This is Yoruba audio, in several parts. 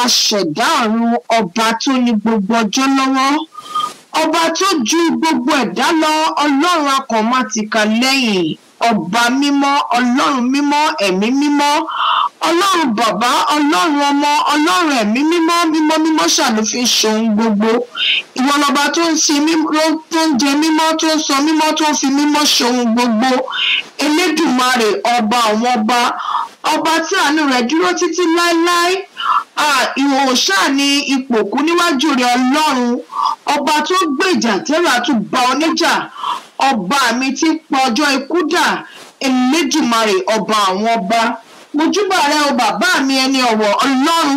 Aṣẹ̀dá ọ̀run ọba tó ní gbogbo ọjọ́ lọ́wọ́ ọba tó ju gbogbo ẹ̀dá lọ ọlọ́run akọ̀mátìkà lẹ́yìn ọba mímọ́ ọlọ́run mímọ́ ẹ̀mí mímọ́ ọlọ́run bàbá ọlọ́run ọmọ ọlọ́run ẹ̀mí mímọ́ mímọ́ mímọ́ ṣàlùfín ṣohun gbogbo ìwọ lọba tó ń ṣe mímọ́ tó ń jẹ mímọ́ tó ń sọ mímọ́ tó ń fi mímọ́ ṣohun gbogbo Elédùmarè ọba àwọn ọba tí àánú rẹ̀ dúró títí láéláé ìwọ ṣáà ní ipò kú níwájú rẹ̀ ọlọ́run ọba tó gbèjà tẹ́lá tún bá oníjà ọba mi tí pa ọjọ́ ikú dà Elédùmarè ọba àwọn ọba mojúbà rẹ o bàbá mi ẹni ọ̀wọ̀ ọlọ́run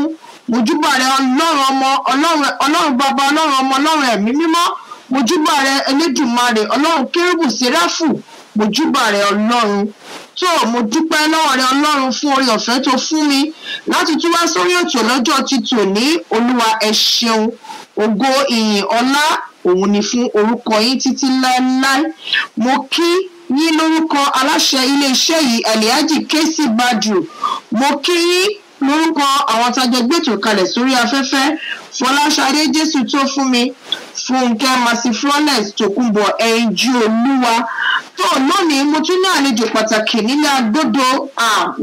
mojúbà rẹ ọlọ́run ọmọ ọlọ́run bàbá ọlọ́run ọmọ ọlọ́run ẹ̀mí mímọ́ mojúbà rẹ Elédùmarè ọlọ́run kérúbù séráfù mojúbà rẹ ọlọ́run tó mo dúpẹ́ lọ́wọ́ rẹ ọlọ́run fún orí ọ̀fẹ́ tó fún mi láti tún wá sórí ètò lọ́jọ́ ti tòní olúwa ẹ ṣeun ògo ìyìn ọlá òun ni fún orúkọ yín títí láéláé mo kí yín lórúkọ aláṣẹ iléeṣẹ́ yìí Alhaji Kesi Badru mo kí yín lórúkọ àwọn tájọ gbètò kalẹ̀ sórí afẹ́fẹ́ Fọláṣadé Jésù tó fún mi Fúnkẹ́ Mercy Flawless Tòkunbọ̀ ẹ̀yinjú olúwa tó lónìí mo tún ní àlejò pàtàkì nílé agbódo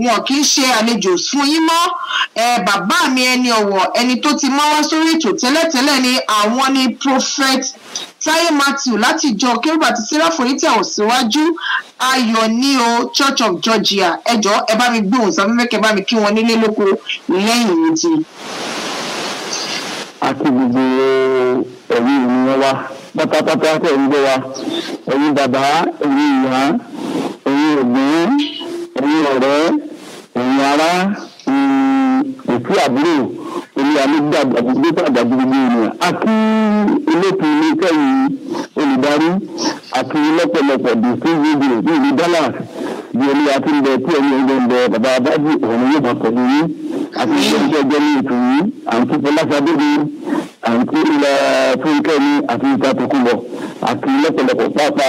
wọn kì í ṣe àlejò fún yín mọ́ bàbá mi ẹni ọ̀wọ̀ ẹni tó ti mọ́ wá sórí ètò tẹ́lẹ̀tẹ́lẹ̀ ni àwọn ni Prophet Táyé Matthew láti ìjọ Kérúbù àti Séráfù ní tẹ̀wọ̀n síwájú ayọ̀ ní o Church of Georgia ẹjọ́ ẹ bá mi gbóhùn sáfẹ́fẹ́ kẹ bá mi kí wọn nílé lóko lẹ́yìn méjì. àti gbogbo ẹ̀rí ìrìnà wa pátápátá tẹ̀ ń gbé wa ẹ̀yin bàbá ẹ̀yin ìyá ẹ̀yin ògbón ẹ̀yin ọ̀rẹ́ ẹ̀yin ará òkú àbúrò orí alẹ́gbẹ́ àgbàgbé gbogbo ènìyàn àti elétò iléeṣẹ́ yìí olùdarí àti lọ́pọ̀lọpọ̀ dé sí rédíò ní ìlú Dallas bí orí àti ilẹ̀ tí ẹ̀yin ẹgbẹ́ ń bẹ bàbá abájú òun yóò bá pẹ̀lú yín àti ilé ẹgbẹ́ ní ètò yìí àǹtí Fọláṣadé ni àǹtí ilẹ̀ Fúnkẹ́ ni àti ìta Tòkunbọ̀ àti lọ́pọ̀lọpọ̀ pápá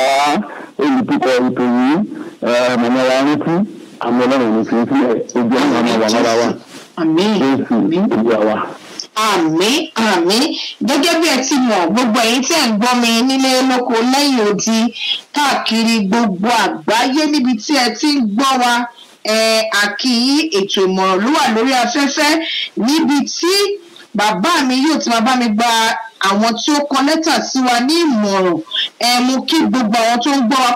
olùtukọ̀ ètò yìí mọ̀mọ́ wa rántí àmọ́ ọlọ́run ní fi sílẹ̀ ojú ọ̀nà àmọ́ wà lára wa. Àmín. Àmín. Gẹ́gẹ́ bí ẹ ti mọ̀ gbogbo ẹ̀yin tí ẹ̀ ń gbọ́ mi nílé lóko lẹ́yìn odi káàkiri gbogbo àgbáyé níbi tí ẹ ti ń gbọ́ wa àkìyí ètò ìmọ̀ràn ló wà lórí afẹ́fẹ́ níbi tí bàbá mi yóò ti máa bá mi gba àwọn tí ó kọ lẹ́tà sí wa ní ìmọ̀ràn. Mo kí gbogbo àwọn tó ń gbọ́ wa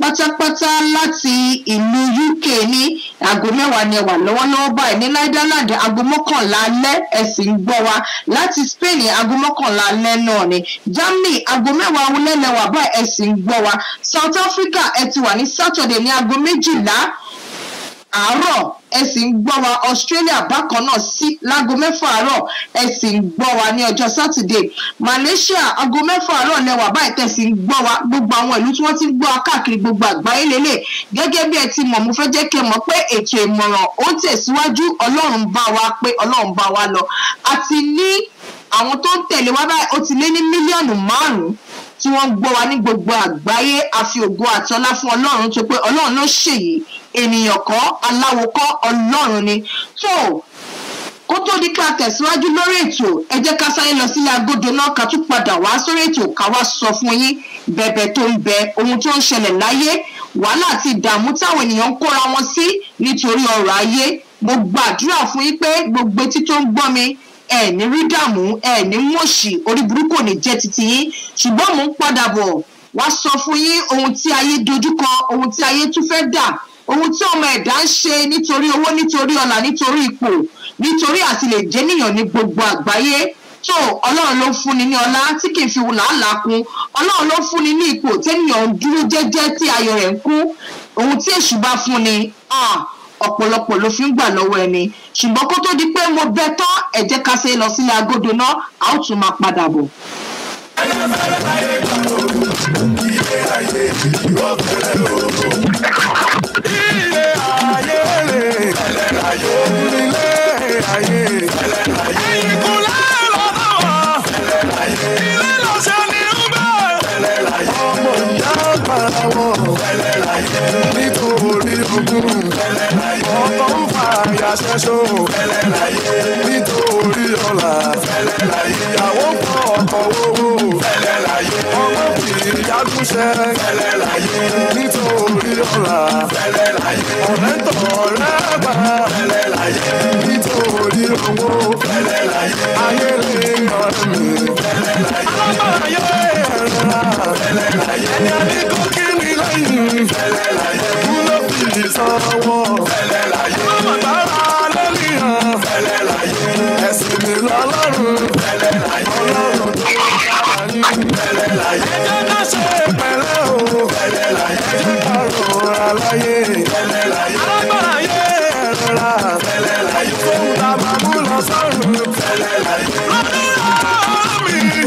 pátápátá láti ìlú UK ní aago 10 ni ẹ wà lọ́wọ́lọ́wọ́ báyìí. Ní Netherlands aago 11 alẹ́ ẹ sì ń gbọ́ wa. Láti Spain aago 11 alẹ́ náà ni. Germany aago 10 alẹ́ lẹ wà báyìí ẹ sì ń gbọ́ wa. South Africa ẹ ti wà ní Saturday ní aago 12 àárọ̀ ẹ sì ń gbọ́ wa. Australia bákan náà sí láago 6 àárọ̀ ẹ sì ń gbọ́ wa ní ọjọ́ Saturday. Malaysia aago 6 àárọ̀ lẹ́wà báyìí tẹ́ sì ń gbọ́ wa. Gbogbo àwọn ìlú tí wọ́n ti ń gbọ́ wa káàkiri gbogbo àgbáyé lélẹ̀. Gẹ́gẹ́ bí ẹ ti mọ̀, mo fẹ́ jẹ́ kí ẹ mọ̀ pé ètò ìmọ̀ràn ó tẹ̀síwájú. Ọlọ́run bá wa pé Ọlọ́run bá wa lọ. A ti ní àwọn tó ń tẹ̀lé wa báyìí ó ti lé ní mílíọ̀nù 5 tí wọ́n ń gbọ́ wa ní gbogbo àgbáyé. A fi ògo àti ọlá fún Ọlọ́run tó pé Ọlọ́run ló ṣèyí, ènìyàn kọ́, aláwo kọ́, Ọlọ́run ni. So kó tó di pé a tẹ̀síwájú lórí ètò, ẹ jẹ́ ká sáré lọ sílé agodo náà ká tún padà wá sórí ètò ká wá sọ fún yín bẹ̀bẹ̀ tó ń bẹ, ohun tó ń ṣẹlẹ̀ láyé, wàhálà àti ìdààmú táwọn ènìyàn ń kóra wọn sí nítorí ọrọ̀ ayé. Mo gbàdúrà fún yín pé gbogbo etí tó ń gbọ́ mi, ẹ ní rí dààmú, ẹ ní mọ̀ṣì, orí burúkú ò ní jẹ́ titi yín. Ṣùgbọ́n mò ń padà bọ̀ wá sọ fún yín ohun tí ayé dojúkọ, ohun tí ayé tún fẹ́ dà, ohun tí ọmọ ẹ̀dá ń ṣe nítorí owó, nítorí ọlà, nítorí ipò, nítorí àti lè jẹ́ níyàn ní gbogbo àgbáyé. So Ọlọ́run ló ń fúnni ní ọlá tí kì í fi làálàá kún. Ọlọ́run ló ń fúnni ní ipò tẹ́nìyàn ń dúró jẹ́jẹ́ tí ayọ̀ rẹ̀ ń kún. Ohun tí èṣù bá fúnni, ọ̀pọ̀lọpọ̀ ló fi ń gbà lọ́wọ́ ẹni. Ṣùgbọ́n kó tó di pé mo bẹ tán, ẹ jẹ́ ká ṣe lọ sílé agodo náà, a ó tún máa padà bọ̀. Nítorí ogun ọkọ̀ ń fa àyàṣẹ́ṣó nítorí ọ̀la ìyàwó pọ̀ ọkọ̀ owó ọmọ kì í yágúnṣẹ́ nítorí ọ̀la ọ̀rẹ́ tọ̀rẹ́ gbà nítorí owó ayé lè ọ̀rẹ́ mi alábàáyé ẹ̀rẹ́ra ẹni àdínkù kí ni lẹ́yìn kúló fi sanwó ọmọ gbára lẹ́nìyàn ẹ̀sìn mi lọ́lọ́run Ọlọ́run tó dára ní ẹjẹ́ ká ṣe pẹ̀lẹ́ o ẹjẹ́ ká rọra láyé alágbáráyé ẹ̀rẹ́ra fóun ta máa mú lọ sọ́run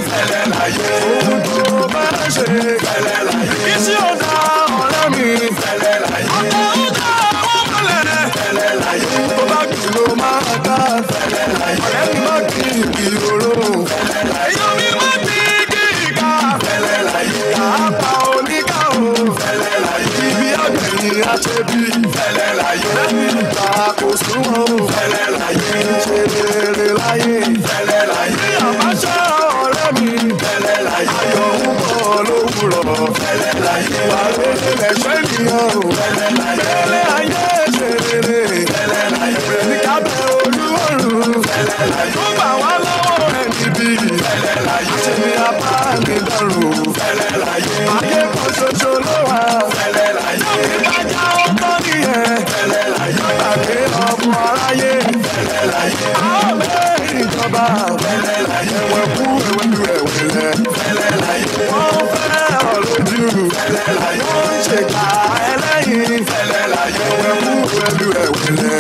ohun tó bá ṣe kí sí ọ̀dà ọ̀rẹ́ mi ọ̀dà ọ̀dà ọ̀pẹ̀lẹ̀ tó bá kì ló máa ká ọ̀rẹ́ mi má kí ìrorò èèyàn mi má kí ìka àpá oníkà o ibi àgbẹ̀yìn àṣẹbí lẹ́yìn ìgbà kò súnmọ́ ṣe rere láyé bí àbáṣá ọ̀rẹ́ mi ayọ̀ ń bọ̀ lówùrọ̀ wà lóde lẹ́sẹ̀ nìyàn o bẹ́lẹ̀ ayé ṣe rere ní kábẹ́ olúwọ̀rùn tó bá wá lọ́wọ́ rẹ̀ níbí àti ní apá mi dọ̀rùn ayé kan ṣoṣo ló wà lókè bájá ó tọ́ nìyẹn gbàgbé ọmọ aráyé àwọn mẹ́rin ìjọba ẹ̀wẹ̀ kú ẹ̀wẹ̀lẹ̀ wọ́n fẹ́ ọ̀lójú wọ́n ń ṣèkà ẹlẹ́yìn ẹ̀wẹ̀ kú ẹ̀wẹ̀lẹ̀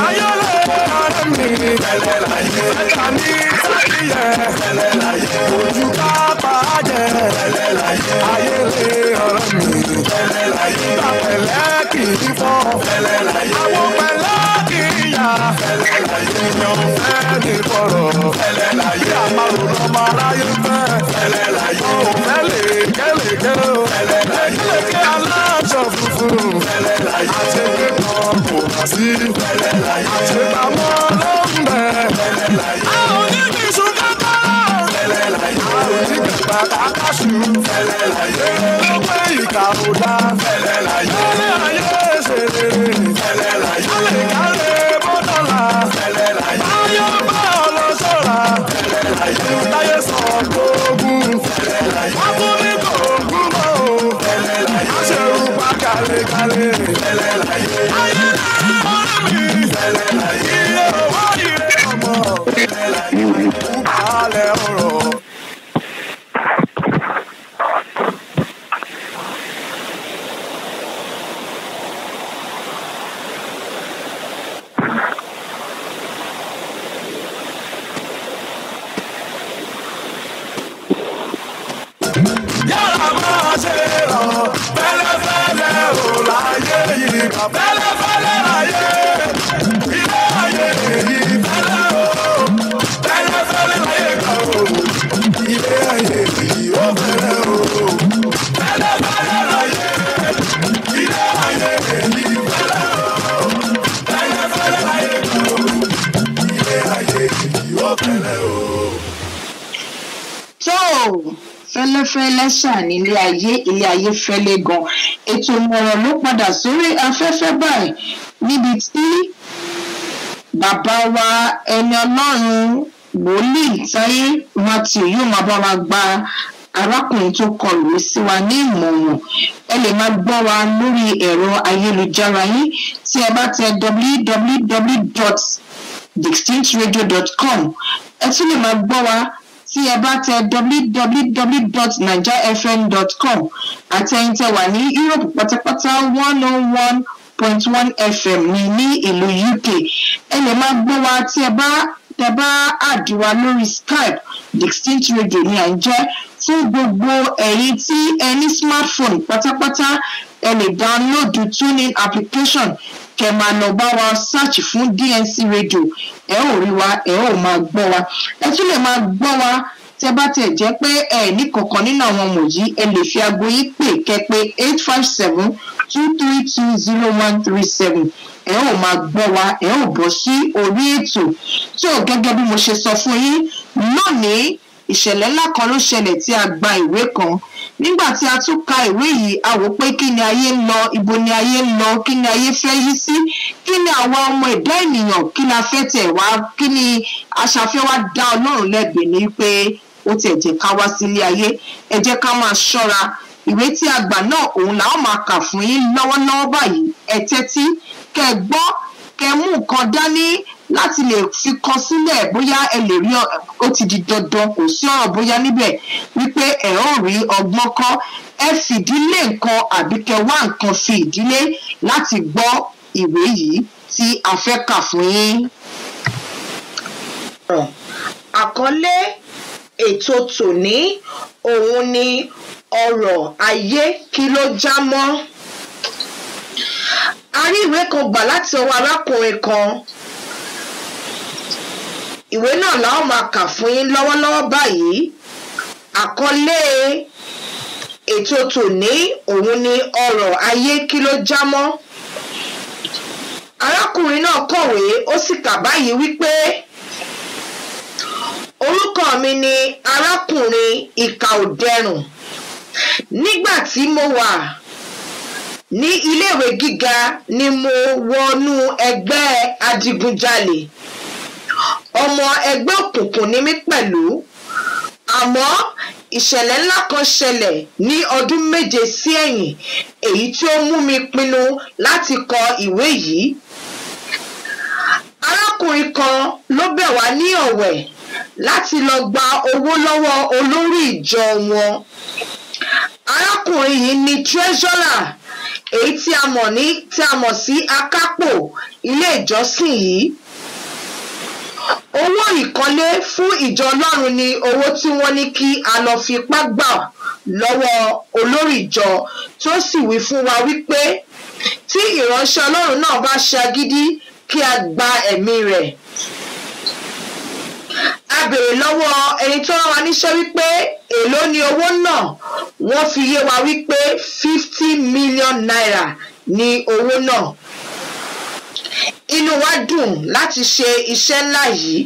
ayọ́lẹ̀ ọ̀rẹ́ mi ẹ̀ka ní sàkíyẹ ojú ká pàjẹ́ ayọ́lẹ̀ ọ̀rẹ́ mi ìgbà pẹ̀lẹ́ kì í fọ́ àwọn pẹ̀lẹ́ kì í yá èèyàn fẹ́ ní bọ̀rọ̀ bí àparò lọ́mọ aráyé fẹ́ ò fẹ́ lèkélèké o lèkélèké aláṣọ funfun àṣepé kan kò bá sí àṣepamọ́ ló ń bẹ̀ a ò ní bí sùn kákà a ò ní gbẹ̀gbà kákàṣù èrè ló pé ìkà ò dá lórí ayé ṣe rere alẹ́ kárẹ̀ bọ́dọ̀là ayọ̀ bá ọlọ́sọ̀rà gale fẹ́lẹ́ láyé. Ayé ọ̀rẹ́ mi fẹ́lẹ́ láyé. Ilé owó ilé ọmọ fẹ́lẹ́ láyé. Kúkálẹ̀ ọ̀rọ̀. Yàrá máa ṣe rọ̀ fẹ́lẹ́fẹ́lẹ́ ò láyé yìí kà fẹ́lẹ́fẹ́lẹ́ láyé ilé ayé yìí fẹ́lẹ́ o fẹ́lẹ́fẹ́lẹ́ láyé kà o ilé ayé yìí ó fẹ́lẹ́ o fẹ́lẹ́fẹ́lẹ́ láyé ilé ayé yìí fẹ́lẹ́ o fẹ́lẹ́fẹ́lẹ́ láyé kà o ilé ayé yìí ó fẹ́lẹ́ o. Fẹ́lẹ́fẹ́lẹ́ ṣà ní ilé ayé fẹ́lẹ́ gan. Ètò ìmọ̀ràn ló padà sórí afẹ́fẹ́ báyìí níbi tí bàbá wa ẹni Ọlọ́run wòlíì Táyé Matthew yóò máa bá wa gba arákùnrin tó kọlù sí wa ní ìmọ̀ràn. Ẹ lè máa gbọ́ wa lórí ẹ̀rọ ayélujára yín tí ẹ bá tẹ www.distinctradio.com. Ẹ tún lè máa gbọ́ wa tí ẹ bá tẹ www.nigeriafm.com àtẹ̀yìntẹ̀ wà ní Europe pátápátá 101.1 FM ní ìlú UK. Ẹ lè máa gbọ́ wa tí ẹ bá àdìwà lórí Skype. Distinct Radio ni à ń jẹ́ fún gbogbo ẹ̀yin tí ẹ ní smartphone pátápátá. Ẹ lè download TuneIn application kẹ́ máa lọ bá wa search fún DNC Radio. Ẹ ó rí wa, ẹ ó máa gbọ́ wa. Ẹ tún lè máa gbọ́ wa tẹ́ bá tẹ̀ jẹ́ pé ẹ ní kankan nínú àwọn ọmọ yìí. Ẹ lè fi aago yín pè kẹ́ pé 857-232-0137. Ẹ ó máa gbọ́ wa, ẹ ó bọ́ sí orí ètò. Tó gẹ́gẹ́ bí mo ṣe sọ fún yín lónìí, ìṣẹ̀lẹ̀ ńlá kan ló ṣẹlẹ̀ tí a gba ìwé kan. Nígbà tí a tún ka ìwé yìí, a wò pé kí ni ayé ń lọ, ibo ni ayé ń lọ, kí ni ayé fẹ́ yí sí, kí ni àwa ọmọ ẹ̀dá ènìyàn, kí la fẹ́ tẹ̀ wá, kí ni aṣàfẹ́ wá dá Ọlọ́run lẹ́bi ní pé ó tẹ̀ jẹ́ ká wá sílé ayé. Ẹ jẹ́ ká máa ṣọ́ra. Ìwé tí a gbà náà òun là ó máa kà fún yín lọ́wọ́lọ́wọ́ báyìí. Ẹ tẹ́tí kẹ́ gbọ́, kẹ́ mú nǹkan dání láti lè fi kọ sílẹ̀ bóyá ẹ lè rí ó ti di dandan, kò sí ọ̀rọ̀ bóyá níbẹ̀ wípé ẹ ó rí ọgbọ́n kọ́. Ẹ fìdílé nǹkan àbí kẹ́ wá nǹkan fi ìdílé láti gbọ́ ìwé yìí tí a fẹ́ kà fún yín. Àkọlé ètò tòní òun ni ọ̀rọ̀ ayé kí ló já mọ́. A rí ìwé kan gbà láti ọwọ́ arákùnrin kan. Ìwé náà la ó máa kà fún yín lọ́wọ́lọ́wọ́ báyìí. Àkọlé ètò tòní òun ni ọ̀rọ̀ ayé kí ló já mọ́. Arákùnrin náà kọ̀wé ó sì kà báyìí wípé orúkọ mi ni arákùnrin ìkà òdẹrùn. Nígbà tí mo wà ní iléèwé gíga ni mo wọnú ẹgbẹ́ adigunjalè. Ọmọ ẹgbẹ́ òkùnkùn ni mí pẹ̀lú. Àmọ́ ìṣẹ̀lẹ̀ ńlá kan ṣẹlẹ̀ ní ọdún 7 sí ẹ̀yìn, èyí tí ó mú mi pinnu láti kọ ìwé yìí. Arákùnrin kan ló bẹ̀ wá ní ọ̀wẹ̀ láti lọ gba owó lọ́wọ́ olórí ìjọ wọn. Arákùnrin yìí ni treasurer, èyí tí a mọ̀ sí akápò ilé ìjọsìn yìí. Owó ìkọ́lé fún ìjọ Ọlọ́run ni owó tí wọ́n ní kí a lọ fi ipá gbà lọ́wọ́ olórí ìjọ, tó sì wí fún wa wípé tí ìránṣẹ́ Ọlọ́run náà bá ṣagídí kí a gba ẹ̀mí rẹ̀. A béèrè lọ́wọ́ ẹni tó rán wa níṣẹ́ wípé èló ni owó náà. Wọ́n fi yé wa wípé 50 million naira ni owó náà. Inú wa dùn láti ṣe iṣẹ́ ńlá yìí.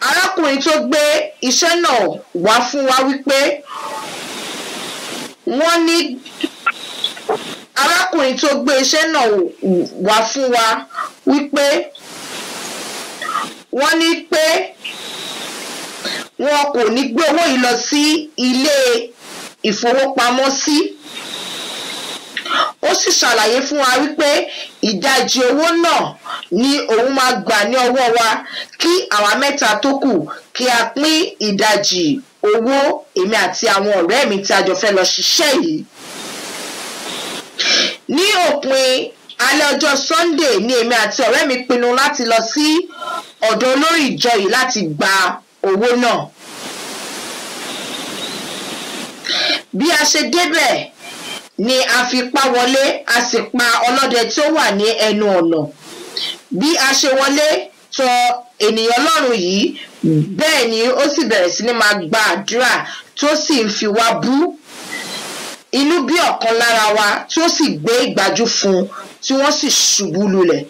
Arákùnrin tó gbé iṣẹ́ náà wá fún wa wípé arákùnrin tó gbé iṣẹ́ náà wá fún wa wípé wọ́n ní pé wọn kò ní gbé owó yìí lọ sí ilé ìfowópamọ́sí. ó sì ṣàlàyé fún wa wípé ìdajì owó náà ni òun máa gbà ní ọwọ́ wa kí àwa mẹ́ta tó kù kí a pín ìdajì owó èmi àti àwọn ọ̀rẹ́ mi tí a jọ fẹ́ lọ ṣiṣẹ́ yìí. Ní òpin alẹ́ ọjọ́ Sunday ni èmi àti ọ̀rẹ́ mi pinnu láti lọ sí ọ̀dọ̀ olórí ìjọ yìí láti gba owó náà. Bí a ṣe débẹ̀ ni a fi pá wọlé, a sì pa ọlọ́dẹ tí ó wà ní ẹnu ọ̀nà. Bí a ṣe wọlé tọ ènìyàn Ọlọ́run yìí, bẹ́ẹ̀ ni ó sì bẹ̀rẹ̀ sí ní máa gba àdúrà tó sì ń fi wá bú. Inú bí ọ̀kan lára wa tí ó sì gbé ìgbájú fún tí wọ́n sì ṣubú lulẹ̀.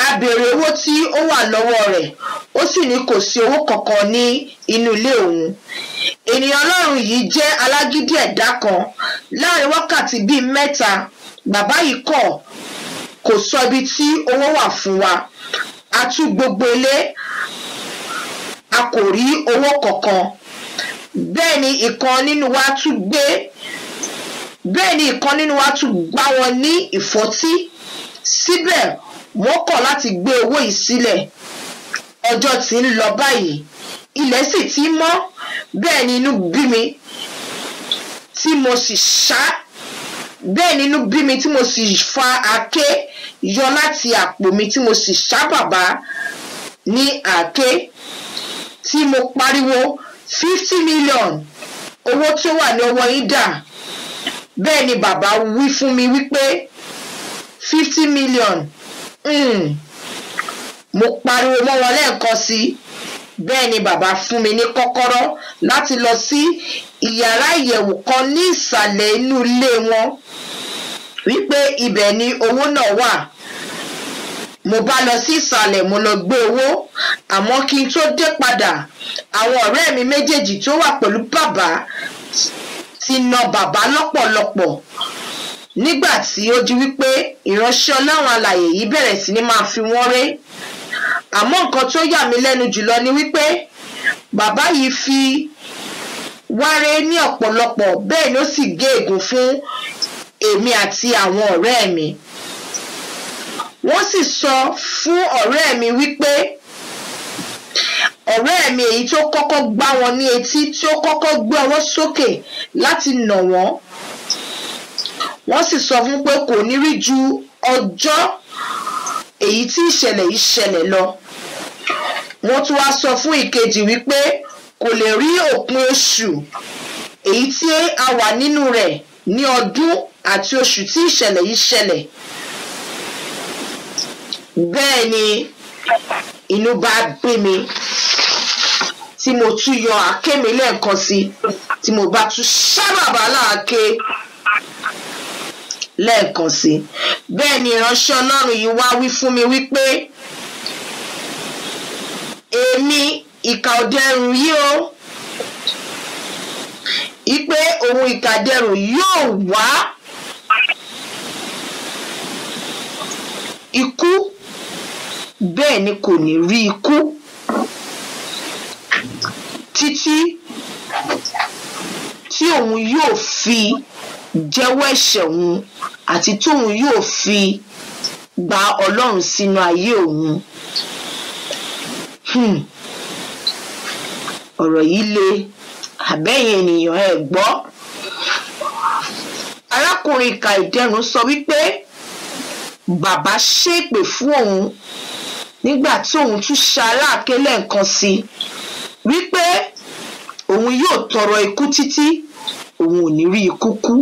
A béèrè owó tí ó wà lọ́wọ́ rẹ̀, ó sì ní kò sí owó kankan ní inú ilé òun. Ènìyàn Ọlọ́run yìí jẹ́ alágídí ẹ̀dá kan. Láàrin wákàtí bíi 3, bàbá yìí kò sọ ibi tí owó wà fún wa. A tú gbogbo ilé, a kò rí owó kankan. Bẹ́ẹ̀ ni ìkan nínú wa tún gbá wọn ní ìfọ́tí. Síbẹ̀ wọ́n kọ̀ láti gbé owó yìí sílẹ̀. Ọjọ́ tí ń lọ báyìí, ilẹ̀ sì ti mọ́. Bẹ́ẹ̀ ni inú bí mi tí mo sì fa àáké yọ láti àpò mi tí mo sì ṣá bàbá ní àáké tí mo pariwo 50 million owó tó wà ní ọwọ́ yín dà. Bẹ́ẹ̀ ni bàbá wí fún mi wípé 50 million. Mo pariwo mọ́ wọn lẹ́ẹ̀kan sí. Bẹ́ẹ̀ ni bàbá fún mi ní kọ́kọ́rọ́ láti lọ sí ìyàrá ìyẹ̀wò kan ní ìsàlẹ̀ inú ilé wọn wípé ibẹ̀ ni owó náà wà. Mo bá lọ sí ìsàlẹ̀, mo lọ gbé owó, àmọ́ kí n tó dé padà, àwọn ọ̀rẹ́ mi méjèèjì tó wà pẹ̀lú bàbá ti na bàbá lọ́pọ̀lọpọ̀. Nígbà tí ó di wípé ìránṣẹ́ Ọlọ́run alààyè yìí bẹ̀rẹ̀ sí ní máa fi wọ́n ré. Àmọ́ nǹkan tó yà mí lẹ́nu jùlọ ni wípé bàbá yìí fi wáré ní ọ̀pọ̀lọpọ̀, bẹ́ẹ̀ ni ó sì gé ègún fún èmi àti àwọn ọ̀rẹ́ mi. Wọ́n sì sọ fún ọ̀rẹ́ mi wípé ọ̀rẹ́ mi èyí tó kọ́kọ́ gbá wọn ní etí, tí ó kọ́kọ́ gbé ọwọ́ sókè láti nà wọ́n. Wọ́n sì sọ fún pé kò ní rí ju ọjọ́ èyí tí ìṣẹ̀lẹ̀ yìí ṣẹlẹ̀ lọ. Wọ́n tún wá sọ fún ìkejì wípé kò lè rí òpin oṣù èyí tí a wà nínú rẹ̀ ní ọdún àti oṣù tí ìṣẹ̀lẹ̀ yìí ṣẹlẹ̀. Bẹ́ẹ̀ ni inú bá bí mi tí mo tún yọ àáké mi lẹ́ẹ̀kan sí, tí mo bá tún ṣá bàbá láàké lẹ́ẹ̀kan sí. Bẹ́ẹ̀ ni ìránṣẹ́ Ọlọ́run yìí wá wí fún mi wípé èmi ìkà ọ̀dẹrùn yìí o, wípé ohun ìkàdẹrùn yóò wá ikú, bẹ́ẹ̀ ni kò ní rí ikú títí tí òun yóò fi jẹ́wọ́ ẹ̀ṣẹ̀ òun àti tóun yóò fi gba Ọlọ́run sínú ayé òun. Ọ̀rọ̀ yìí le, àbẹ́yìn ènìyàn ẹ gbọ́. Arákùnrin ìkà ìdẹrùn sọ wípé bàbá ṣépè fún òun nígbà tí òun tún ṣaláàké lẹ́ẹ̀kan sí, wípé òun yóò tọrọ ikú títí òun ò ní rí ikú kú.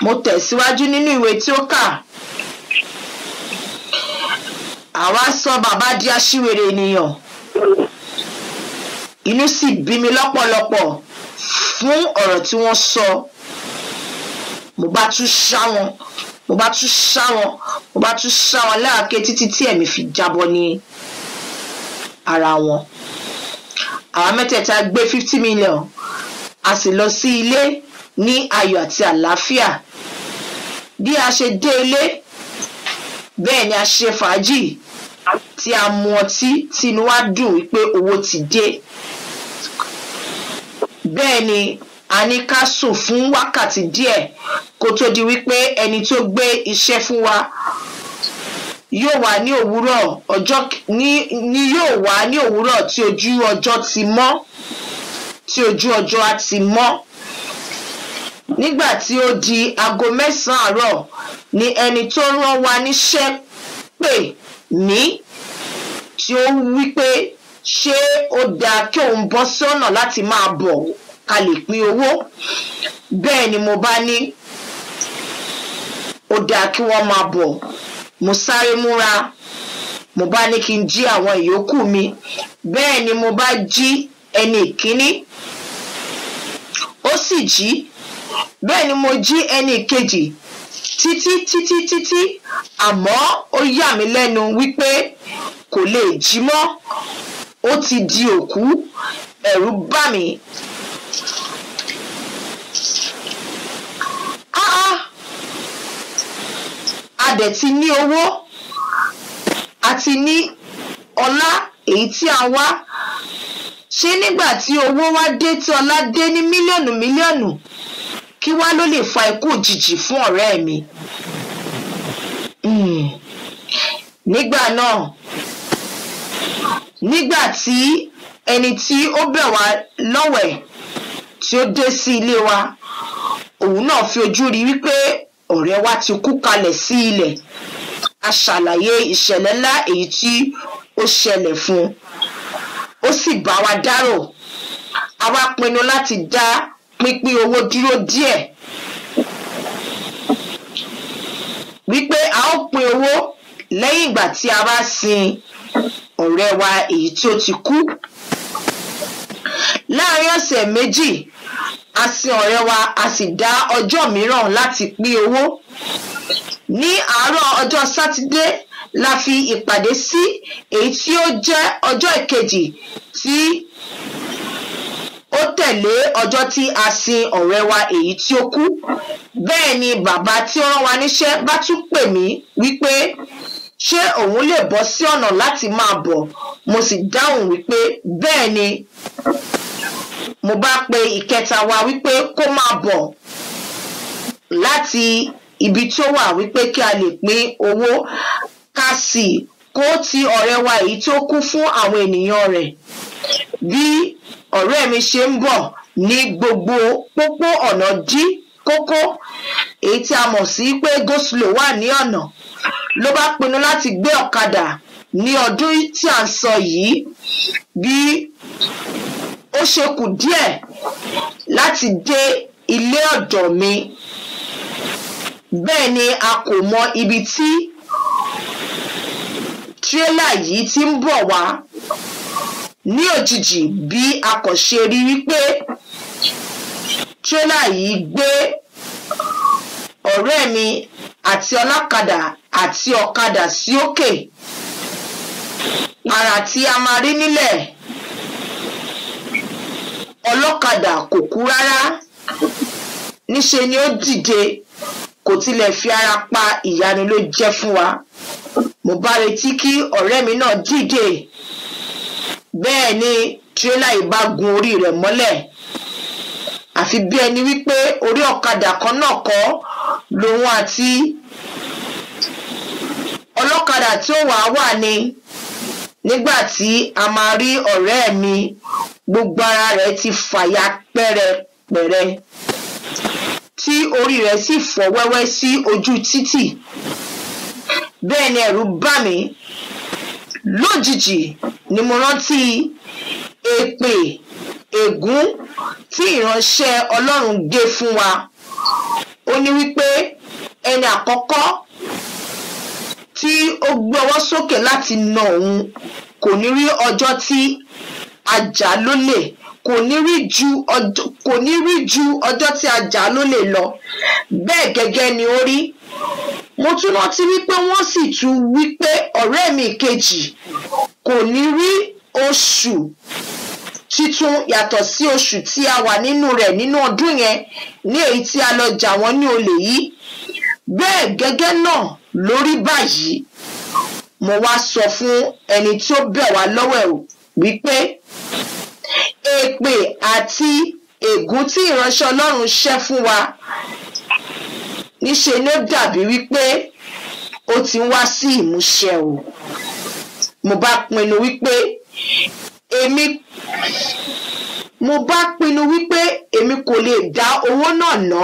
Mo tẹ̀síwájú nínú ìwé tí ó kà. Àwa sọ bàbá di aṣiwèrè ènìyàn. Inú sì bí mi lọ́pọ̀lọpọ̀ fún ọ̀rọ̀ tí wọ́n sọ. Mo bá tún ṣá wọn láàké títí tí ẹ̀mí fi jábọ́ ní ara wọn. Àwa mẹ́tẹ̀ẹ̀ta gbé 50 million, a sì lọ sí ilé ní ayọ̀ àti àlàáfíà. Bí a ṣe dé ilé, bẹ́ẹ̀ ni a ṣe fàájì tí a mu ọtí tí inú wa dùn wípé owó ti dé. Bẹ́ẹ̀ ni a a ní ká sùn fún wákàtí díẹ̀ kó tó di wípé ẹni tó gbé iṣẹ́ fún wa yóò wá ní òwúrọ̀ yóò wá ní òwúrọ̀ tí ojú ọjọ́ ti mọ́ tí ojú ọjọ́ á ti mọ́. Nígbà tí ó di aago 9 àárọ̀ ni ẹni tó rán wa níṣẹ́ pè mí tí ó wí pé ṣé ó dáa kí òun bọ́ sọ́nà láti máa bọ̀ ká lè pín owó. Bẹ́ẹ̀ ni mo bá ní ó dáa kí wọ́n máa bọ̀. Mo sáré múra, mo bá ní kí n jí àwọn ìyókù mi. Bẹ́ẹ̀ ni mo bá jí ẹni ìkíní, ó sì jí. Bẹ́ẹ̀ ni mo jí ẹni ìkejì títí àmọ́ ó yà mí lẹ́nu wípé kò lè jí mọ́, ó ti di òkú. Ẹ̀rù bà mí. A dẹ̀ ti ní owó, a ti ní ọlá èyí tí a wá. Ṣé nígbà tí owó wá dé tí ọlá dé ní mílíọ̀nù kí wá ló lè fa ikú òjijì fún ọ̀rẹ́ mi? Nígbà náà, nígbà tí ẹni tí ó bẹ̀ wá lọ́wẹ̀ tí ó dé sí ilé wa, òun náà fi ojú rí wípé ọ̀rẹ́ wa ti kú kalẹ̀ sí ilẹ̀. A ṣàlàyé ìṣẹ̀lẹ̀ ńlá èyí tí ó ṣẹlẹ̀ fún un. Ó sì bá wa dárò. A wá pinnu láti dá pínpín owó dúró díẹ̀. Wípé a ó pín owó lẹ́yìn ìgbà tí a bá sin ọ̀rẹ́ wa èyí tí ó ti kú. Láàárín ọ̀sẹ̀ méjì, a sin ọ̀rẹ́ wa, a sì dá ọjọ́ mìíràn láti pín owó. Ní àárọ̀ ọjọ́ Sátidé la fi ìpàdé sí, èyí tí ó jẹ́ ọjọ́ ìkejì tí ó tẹ̀lé ọjọ́ tí a sin ọ̀rẹ́ wa èyí tí ó kú. Bẹ́ẹ̀ ni bàbá tí ó rán wa níṣẹ́ bá tún pè mí wípé ṣé òun lè bọ́ sí ọ̀nà láti máa bọ̀. Mo sì dáhùn wípé bẹ́ẹ̀ ni. Mo bá pe ìkẹta wa wípé kó máa bọ̀ láti ibi tí ó wà wípé kí a lè pín owó ká sì kó ti ọ̀rẹ́ wa èyí tó kú fún àwọn ènìyàn rẹ̀. Bí ọ̀rẹ́ mi ṣe ń bọ̀ ní gbogbo pópó ọ̀nà dí kókó èyí tí a mọ̀ sí pé go-slow wà ní ọ̀nà, ló bá pinnu láti gbé ọ̀kadà ní ọdún tí à ń sọ yìí. Bí ó ṣe kù díẹ̀ láti dé ilé ọ̀dọ̀ mi, bẹ́ẹ̀ ni a kò mọ ibi tí tírélà yìí ti ń bọ̀ wá. Ní òjijì bí a kò ṣe rí wípé tírélà yìí gbé ọ̀rẹ́ mi àti ọlọ́kadà àti ọ̀kadà sí òkè. Àrà tí a máa rí nílẹ̀, ọlọ́kadà kò kú rárá. Níṣe ni ó dìde, kò tilẹ̀ fi ara pa. Ìyanu ló jẹ́ fún wa. Mo bá retí kí ọ̀rẹ́ mi náà dìde. Bẹ́ẹ̀ ni tírélà yìí bá gun orí rẹ̀ mọ́lẹ̀. Àfi bí ẹni wípé orí ọ̀kadà kan náà kọ́ lòun àti ọlọ́kadà tí ó wà ní. Nígbà tí a máa rí ọ̀rẹ́ mi, gbogbo ara rẹ̀ ti fàya pẹ́rẹpẹ̀rẹ tí orí rẹ̀ sì fọ́ wẹ́wẹ́ sí ojú títì. Bẹ́ẹ̀ ni ẹ̀rù bà mí. Lójijì ni mo rántí èpè ègún tí ìránṣẹ́ Ọlọ́run gé fún wa. Ó ní wípé ẹni àkọ́kọ́ tí ó gbé ọwọ́ sókè láti na òun kò ní rí ọjọ́ tí ajá lólè, kò ní rí ju ọjọ́ tí ajá lólè lọ. Bẹ́ẹ̀ gẹ́gẹ́ ni ó rí. Mo tún rántí wípé wọ́n sì tún wípé ọ̀rẹ́ mi kejì kò ní rí oṣù titun yàtọ̀ sí oṣù tí a wà nínú rẹ̀ nínú ọdún yẹn, ní èyí tí a lọ jà wọ́n ní olè yìí. Bẹ́ẹ̀ gẹ́gẹ́ náà lórí báyìí. Mo wá sọ fún ẹni tí ó bẹ̀ wá lọ́wẹ̀ wípé èpè àti ègún tí ìránṣẹ́ Ọlọ́run ṣẹ́ fún wa níṣe ni ó dàbí wípé ó ti ń wá sí ìmúṣẹ o. Mo bá pinnu wípé èmi kò lè dá owó náà ná.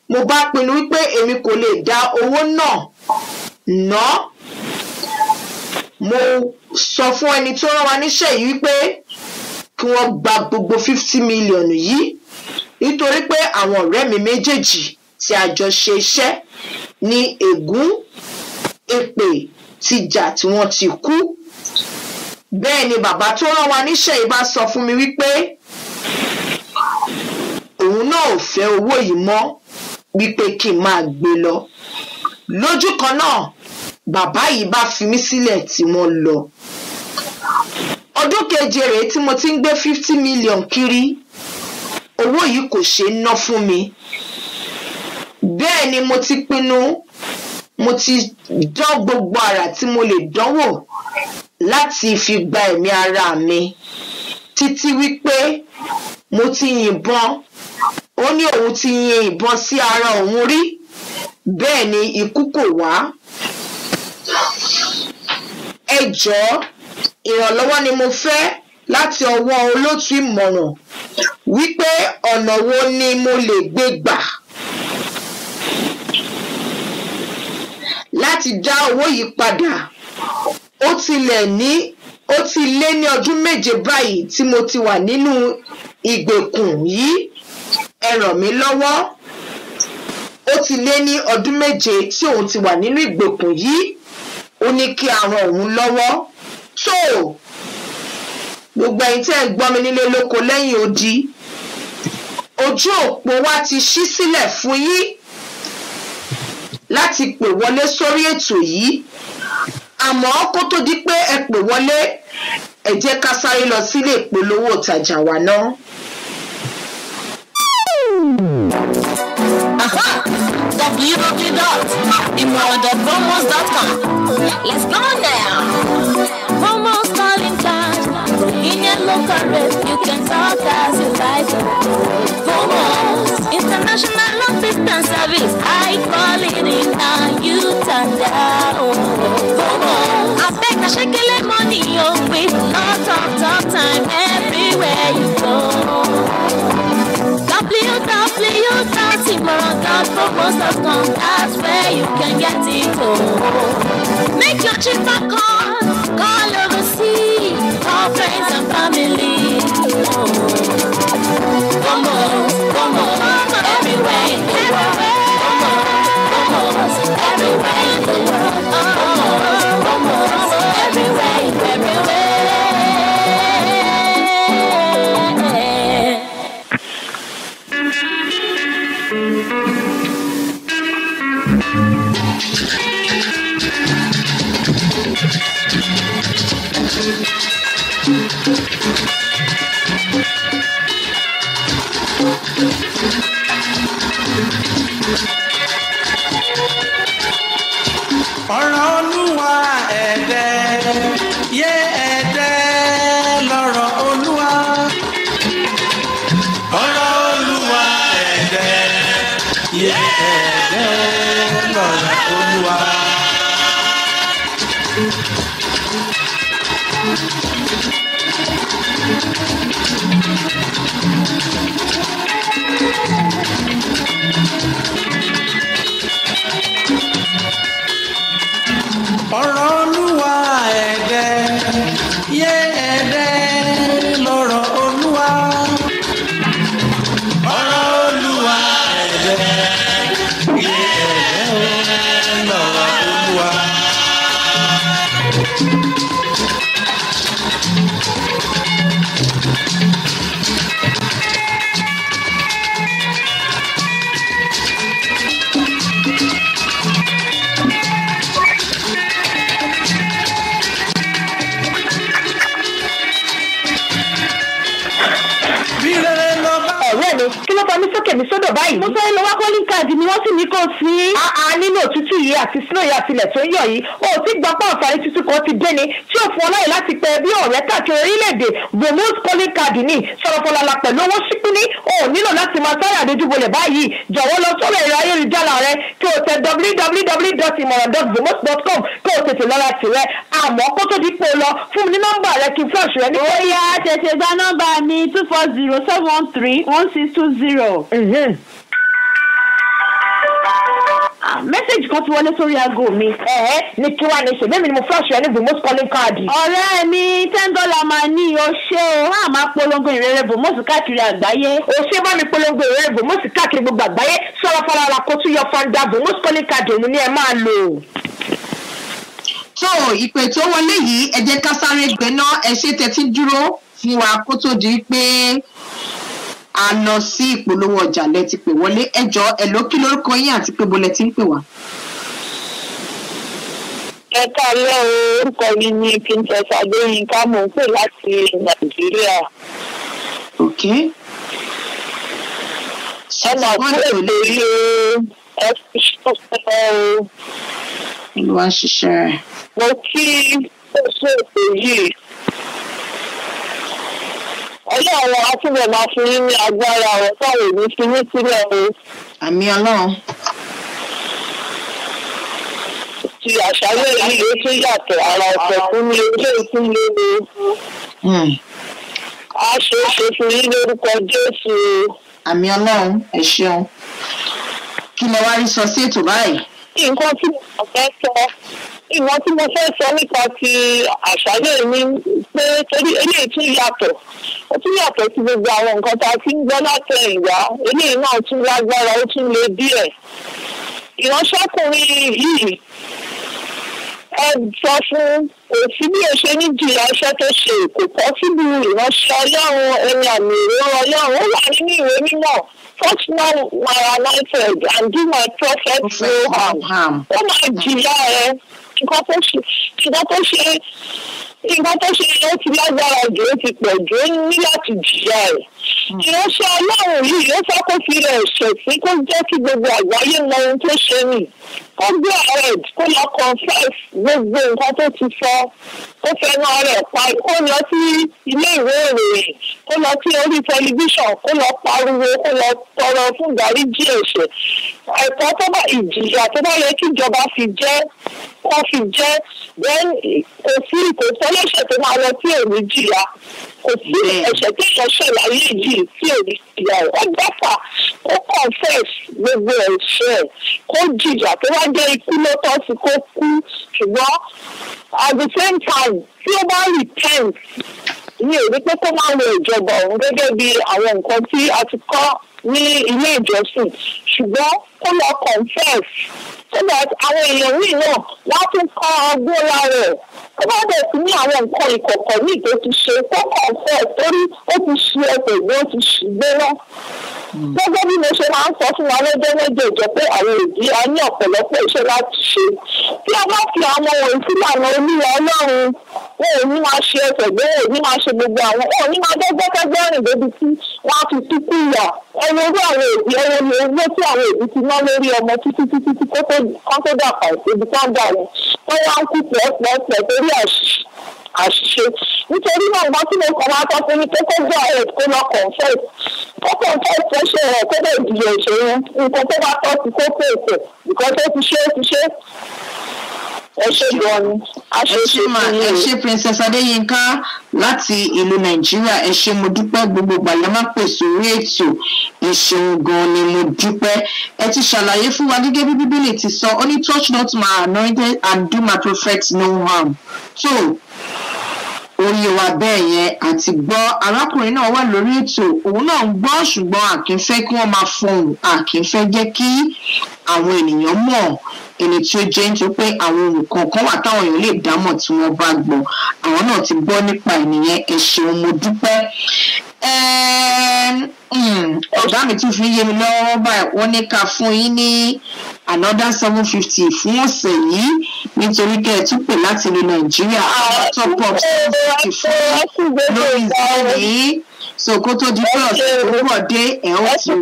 Mo bá pinnu wípé èmi kò lè dá owó náà ná. Mo sọ fún ẹni tó rán wa níṣẹ́ yìí wípé kí wọ́n gba gbogbo 50 million yìí nítorí pé àwọn ọ̀rẹ́ mi méjèèjì tí a jọ ṣe iṣẹ́ ní ègún èpè ti jà tí wọ́n ti kú. Bẹ́ẹ̀ ni bàbá tó rán wa níṣẹ́ yìí bá sọ fún mi wípé òun náà ò fẹ́ owó yìí mọ́, wípé kí n máa gbé lọ. Lójú kan náà bàbá yìí bá fi mí sílẹ̀ tí wọ́n lọ. Ọdún keje rèé tí mo ti ń gbé 50 million kiri. Owó yìí kò ṣe é ná fún mi. Bẹ́ẹ̀ ni mo ti pinnu, mo ti dán gbogbo àrà tí mo lè dánwò láti fi gba ẹ̀mí ara mi, títí wípé mo ti yìnbọn. Ó ní òun ti yin ìbọn sí ara òun rí, bẹ́ẹ̀ ni ikú kò wá. Ẹ jọ̀ọ́, ìrànlọ́wọ́ ni mo fẹ́ láti ọwọ́ olóòtú ìmọ̀ràn wípé ọ̀nà wo ni mo lè gbé gbà láti dá owó yìí padà. Ó ti lé ní ọdún 7 báyìí tí mo ti wà nínú ìgbèkùn yìí. Ẹ ràn mí lọ́wọ́. Ó ti lé ní ọdún 7 tí òun ti wà nínú ìgbèkùn yìí. Ó ní kí a ràn òun lọ́wọ́. So gbogbo ẹ̀yin tẹ́ ẹ gbọ́ mi nílé lóko lẹ́yìn odi, ojú òpó wa ti ṣí sílẹ̀ fún yín láti pè wọlé sórí ètò yìí. Àmọ́ kó tó di pé ẹ pè wọlé, ẹ jẹ́ ká sáré lọ sílé ìpolówó ìtajà wa náà. www.imoran.promos.com. Let's go now. Promos calling cash. In your local rate, you can talk as you like. Promos, international long distance service, high quality. Now you turn down. Promos, I beg a shekele money, yo, with no talk time everywhere you go. www.imoran.promos.com. That's where you can get it all. Make your cheaper call overseas, call friends and family. Come on, everywhere in the world. Everywhere in the world. Everywhere. ọ̀rọ̀ Olúwa ẹ̀dẹ́ yé ẹ̀dẹ́ lọ́rọ̀ Olúwa. ọ̀rọ̀ Olúwa ẹ̀dẹ́ yé ẹ̀dẹ́ lọ́rọ̀ Olúwa. ọ̀rọ̀ Olúwa ẹ̀dẹ́ yé ẹ̀dẹ́ lọ́rọ̀ Olúwa. ọ̀rọ̀ Olúwa ẹ̀dẹ́ yé ẹ̀dẹ́ lọ́rọ̀ Olúwa. Kí ló tó fa mí sókè mi sódò báyìí. mo sáré lọ wá calling card ni wọ́n sì ní kò sí. nínú òtútù yìí àti snow yìí àti ilẹ̀ tó yọ̀ yìí o ti gbọ́ pọ̀ àǹfààní tuntun kan ti dé ni tí ò fún ọ láyè láti pẹ bí ọ̀rẹ́ káàkiri orílẹ̀-èdè remote calling card ní sọ̀rọ̀fọ̀làlà pẹ̀lú owó ṣípínní o nílò láti máa sáré àdójúbolẹ̀ báyìí jọ̀wọ́ lọ sórí ẹ̀rọ ayélujára rẹ kí o tẹ www.imoran.vomos.com kí o tètè lọ́ra tirẹ̀ àmọ́ kó tó di pé o lọ fún mi ní nọ́mbà rẹ kí n flash rẹ ní. ó yá tètè gba nọ́mbà mi 240-713-1620. mẹ́sẹ̀jì kan ti wọlé sórí aago mi. ní kí wàá ní ṣèlérí ni mo flash rẹ ní Vomos calling card. ọ̀rẹ́ mi $10 máa ní o ṣé o máa máa polongo ìrere Vomos káàkiri àgbáyé. o ṣé bá mi polongo ìrere Vomos káàkiri gbogbo àgbáyé sọ̀rọ̀ fọlọ́ra kó tún yọ fanda Vomos calling card òun ni ẹ máa lò. tó ìpè tó wọlé yìí ẹ jẹ́ ká sáré gbéná ẹ ṣe tẹ́tí dúró fún wa kó tó di pé a lọ sí ìpolówó ọjà lẹ ti pè wọlé ẹjọ ẹ ló kí lórúkọ yín àti pé bolẹ ti ń pè wá. ẹ káàlẹ́ orúkọ mi ní Princess Adéyínká mò ń pè láti Nàìjíríà. ok. ẹ máa kó ètò ilé ẹ fi ṣọ́pẹ́ o. olúwa ṣiṣẹ́ rẹ̀. mo kí oṣù ètò yìí. Ọlọ́run àtúbọ̀ máa fún yín ní agbára ọ̀rọ̀ táwọn èmi fi ní sílẹ̀ o. Àmì Ọlọ́run. Ti àṣálẹ́ yìí ló tún yàtọ̀ ara ọ̀sẹ̀ fún mi ilé ìpínlẹ̀ o. A ṣe é ṣe fún yín lórúkọ Jésù. Àmì Ọlọ́run ẹ ṣeun. Kí lẹ wá rí sọ sí ètò báyìí? Nǹkan tí mo fẹ́ sọ nípa ti àṣálẹ́ mi pé torí eléyìí tún yàtọ̀. Ó tún yàtọ̀ sí gbogbo àwọn nǹkan tá a ti ń gbọ́ látẹ̀yìnwá. Eléyìí náà tún lágbára, ó tún le díẹ̀. Ìránṣẹ́kùnrin yìí ẹ sọ fún òsì bí o ṣe ní jìyà iṣẹ́ tó ṣe kò tọ́ síbi ìránṣẹ́ Ọlọ́run ẹni àmì ìró Ọlọ́run. Ó wà nínú ìwé mímọ́. Touch not my anointed and do my prophet no harm. Ó máa jìyà ẹ. Nǹkan tó ṣe ó ti lágbára jù ó ti pọ̀ jù ó ní láti jìyà ẹ̀. Ìránṣẹ́ Ọlọ́run yìí ó fẹ́ kó fi rẹ̀ ṣẹ̀ sí kó jẹ́ kí gbogbo àgbáyé mọ ohun tó ṣe nì. Kó gbé ahead kó lọ confess gbogbo nǹkan tó ti sọ. Ó fẹ́nu ara ẹ̀ pa kó lọ sí ilé ìwé ìròyìn kó lọ sí orí tẹlifíṣàn kó lọ pariwo kó lọ tọrọ fún ìdáríjì ẹ̀ṣẹ̀. Ẹ̀kọ́ tó bá ìjìyà tó bá yẹ kí ìjọba fi jẹ́ wọ́n fi jẹ́ kò sọ́lẹ́sẹ̀ tó máa lọ sí èmi jìyà kò sí ẹ̀ṣẹ̀ tí ìṣẹ̀ṣẹ̀ láyé yìí tí èmi jìyà ó dáfà ó confess gbogbo ẹ̀ṣẹ̀ kó jìyà tó bá jẹ́ ikú ló tọ́ sí kó kú ṣùgbọ́n at the same time tí ó bá repent ní èrí pé kó máa lo ìjọba òun gẹ́gẹ́ bí àwọn nǹkan tí a ti kọ́ ní ilé ìjọsìn ṣùgbọ́n kó lọ confess so that àwọn èèyàn míì náà wọ́n tún kọ́ ọgbọ́n lára ẹ̀ tó bá bẹ̀ sí ní àwọn nǹkan ìkọ̀kọ̀ míì tó ti ṣe kó confess torí ó ti ṣe ẹsẹ̀ ìgbé ó ti ṣì gbé náà. Gẹ́gẹ́ bí mo ṣe máa ń sọ fún wa lọ́jọ́ mẹ́jọ pé àwọn òbí a ní ọ̀pọ̀lọpọ̀ iṣẹ́ láti ṣe. Tí a bá fi àwọn ohun sílànà Olúwa Ọlọ́run, wọn ò ní máa ṣe ẹsẹ̀ gbé, wọn ò ní máa ṣe gbogbo àwọn, wọn ò ní máa dẹ́gbẹ́kẹ́gbẹ́ rìn débi tí wọ́n á fi túkú ìyà. Ẹni orí àwọn òbí, ẹni owó tí àwọn òbí ti ná lórí ọmọ títí kó tó dàpọ̀ ibi tó ń dà wọn. Wọ́n wá ń kú pẹ̀ẹ́pẹ̀ẹ́pẹ̀ torí àṣìṣe. Nítorí náà nǹkan tí mo kàn máa tọ́ fún mi pé kó gbọ́ ẹ̀ kó lọ confess. Kó confess tó ṣe rẹ̀ kó lè dìde ìṣòro nǹkan tó bá tọ́ sí kó pèsè because ó ti ṣe. Ẹ ṣe gan ni. Ẹ ṣe Princess Adéyínká láti ìlú Nàìjíríà ẹ ṣe mo dúpẹ́ gbogbo gbàlẹ́ má pèsè orí ètò ìṣeun gan ni mo dúpẹ́ ẹ ti ṣàlàyé fún wa gẹ́gẹ́ bí Bíbélì ti sọ ó ní touch not my anointed and do my prophet no harm. So oye wa bẹ́ẹ̀ yẹn àti gbọ́ arákùnrin náà wà lórí ètò òun náà ń gbọ́ ṣùgbọ́n àkínfẹ́ kí wọ́n máa fọhùn àkínfẹ́ jẹ́ kí àwọn ènìyàn mọ̀ ẹni tí ó jẹ́ nítorí pé àwọn nǹkan kan wà táwọn èèyàn lè dámọ̀ tí wọ́n bá gbọ́ àwọn náà ti gbọ́ nípa ènìyàn ẹ ṣeun mo dúpẹ́. Ọ̀gá mi tún fi yé mi lọ́wọ́ báyìí wọ́n ní ká fún yín ní another 750 fún ọ̀sẹ̀ yìí nítorí kẹ́ ẹ tún pè láti ilẹ̀ Nàìjíríà top up 750 fún lórí ìzẹ́yìn so kó tó di pé ọ̀sẹ̀ tó bọ̀ dé ẹ̀ ó ti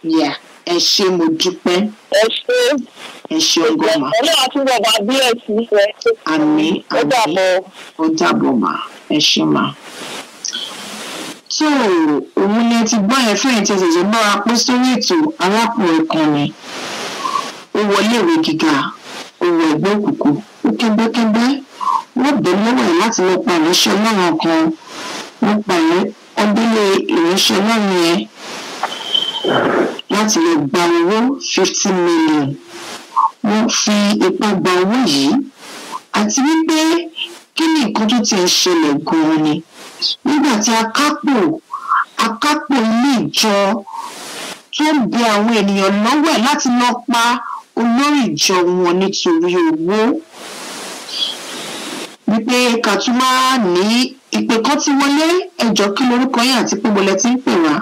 rí ẹ ṣé mo dúpẹ́. Ẹ ṣé ọgọ́mà. Ọlọ́run tún bọ̀ bá bí ẹ̀ sí fẹ́. Àmín àmín. Ó dàbọ̀ mà. Ẹ ṣé mà. So òun ni ti gbọ́ yẹn fún ìtẹ̀ ṣẹ̀ṣẹ̀ bá wa pé sórí ètò arákùnrin kan ni. Ó wọlé ìwé gíga, ó wọ ẹgbẹ́ òkùnkùn, ó kẹ́gbẹ́kẹ́gbẹ́. Wọ́n bẹ̀rẹ̀ lọ́wọ́ ẹ̀ láti lọ pa ìránṣẹ́ Ọlọ́run kan. Wọ́n pa ọdúnlé ìránṣẹ́ Ọlọ́run yẹn láti lè gba owó 50 million. Wọ́n fi ipá gba owó yìí àti wípé kí ni nǹkan tó ti ń ṣẹlẹ̀ gan-an ni nígbà tí akápò ilé ìjọ tó ń bẹ àwọn ènìyàn lọ́wọ́ ẹ̀ láti lọ pa olórí ìjọ wọn nítorí owó wípé kàtúmá ní ìpè kan ti wọlé ẹjọ́ kí lorúkọ yín àti pé bọ́lẹ̀ tí ń pè wá.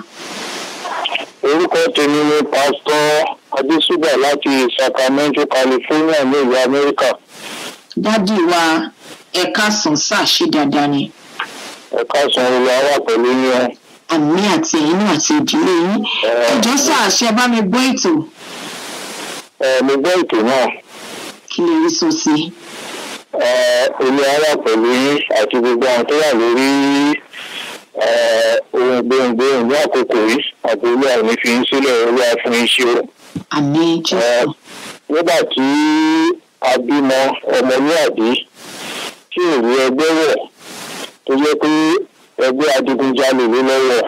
Orúkọ tèmi ni Pásítọ̀ Adésúgbà láti Sacramento, California ní ìlú Amẹ́ríkà. Dádì wa ẹ̀ka sàn sáà ṣe dáadáa ni. Ẹ̀ka sàn olè wà pẹ̀lú yín. Àmì àti ẹ̀yin náà àti ìdílé yín. Ẹjọ́ sáà ṣe bá mi gbọ́ ètò. Mo gbọ́ ètò náà. Kí lè rí sọ sí? Olè wà pẹ̀lú yín àti gbogbo àwọn tó wà lórí ohun gbòǹgbòǹ ní àkókò yìí àti olú àmì fi ń sílẹ̀ olú àfún iṣẹ́ o. Àmín Jésù. Nígbà tí a bímọ ọmọlúwàbí tí ìlú ẹgbẹ́ wọ̀ tó jẹ́ pé ẹgbẹ́ adigunjalè ló lọ́wọ́